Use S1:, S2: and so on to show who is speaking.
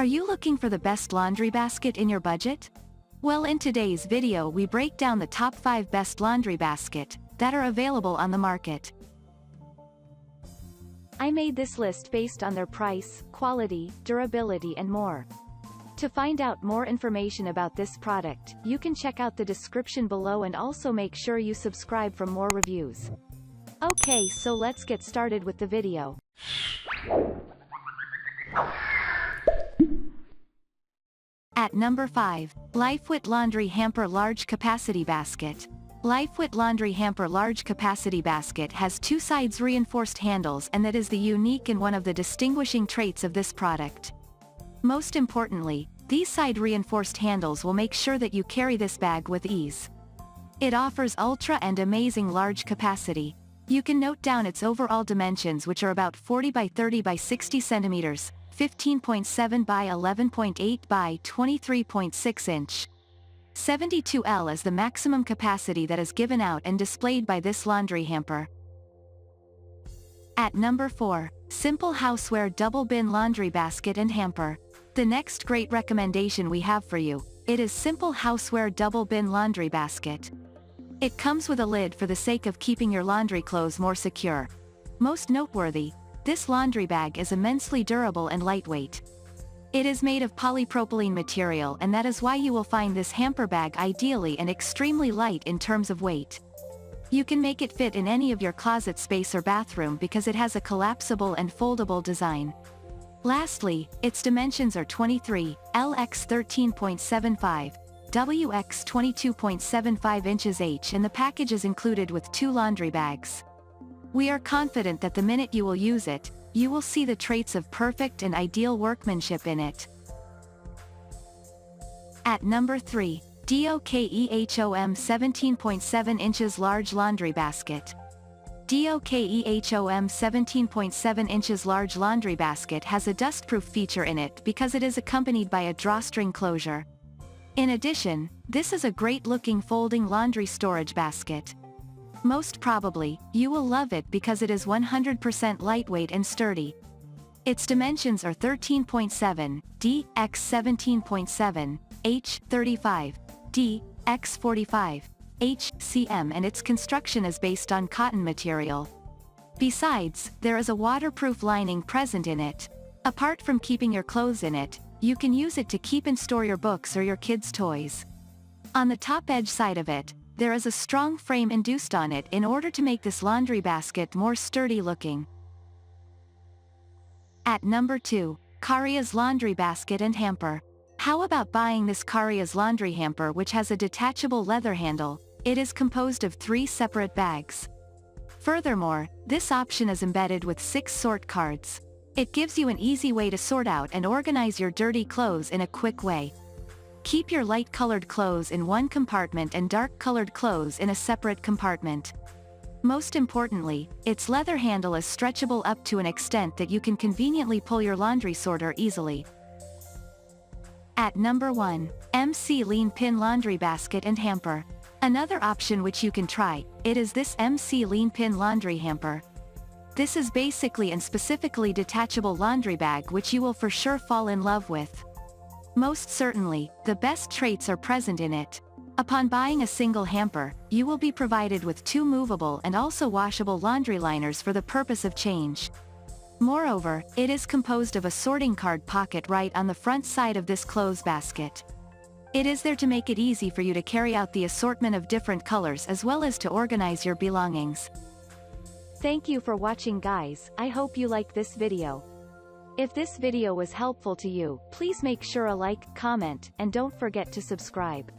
S1: Are you looking for the best laundry basket in your budget? Well, in today's video we break down the top 5 best laundry basket that are available on the market. I made this list based on their price, quality, durability and more. To find out more information about this product, you can check out the description below and also make sure you subscribe for more reviews. Okay, so let's get started with the video. At number 5, Lifewit Laundry Hamper Large Capacity Basket. Lifewit Laundry Hamper Large Capacity Basket has two sides reinforced handles, and that is the unique and one of the distinguishing traits of this product. Most importantly, these side reinforced handles will make sure that you carry this bag with ease. It offers ultra and amazing large capacity. You can note down its overall dimensions, which are about 40 by 30 by 60 centimeters, 15.7 by 11.8 by 23.6 inch. 72L is the maximum capacity that is given out and displayed by this laundry hamper. At number 4, Simple Houseware Double Bin Laundry Basket and Hamper. The next great recommendation we have for you, it is Simple Houseware Double Bin Laundry Basket. It comes with a lid for the sake of keeping your laundry clothes more secure. Most noteworthy, this laundry bag is immensely durable and lightweight. It is made of polypropylene material, and that is why you will find this hamper bag ideally and extremely light in terms of weight. You can make it fit in any of your closet space or bathroom because it has a collapsible and foldable design. Lastly, its dimensions are 23, LX 13.75, WX 22.75 inches H, and the package is included with 2 laundry bags. We are confident that the minute you will use it, you will see the traits of perfect and ideal workmanship in it. At number 3, DOKEHOM 17.7 inches Large Laundry Basket. DOKEHOM 17.7 inches Large Laundry Basket has a dustproof feature in it because it is accompanied by a drawstring closure. In addition, this is a great-looking folding laundry storage basket. Most probably, you will love it because it is 100% lightweight and sturdy. Its dimensions are 13.7, D, x 17.7, H, 35, D, x 45, H, cm, and its construction is based on cotton material. Besides, there is a waterproof lining present in it. Apart from keeping your clothes in it, you can use it to keep and store your books or your kids' toys. On the top edge side of it, there is a strong frame induced on it in order to make this laundry basket more sturdy looking. At number 2, Caroeas Laundry Basket and Hamper. How about buying this Caroeas laundry hamper, which has a detachable leather handle? It is composed of 3 separate bags. Furthermore, this option is embedded with 6 sort cards. It gives you an easy way to sort out and organize your dirty clothes in a quick way. Keep your light-colored clothes in one compartment and dark-colored clothes in a separate compartment. Most importantly, its leather handle is stretchable up to an extent that you can conveniently pull your laundry sorter easily. At number 1, MCleanPin Laundry Basket and Hamper. Another option which you can try, it is this MCleanPin Laundry Hamper. This is basically and specifically detachable laundry bag which you will for sure fall in love with. Most certainly, the best traits are present in it. Upon buying a single hamper, you will be provided with 2 movable and also washable laundry liners for the purpose of change. Moreover, it is composed of a sorting card pocket right on the front side of this clothes basket. It is there to make it easy for you to carry out the assortment of different colors as well as to organize your belongings. Thank you for watching, guys. I hope you liked this video. If this video was helpful to you, please make sure a like, comment, and don't forget to subscribe.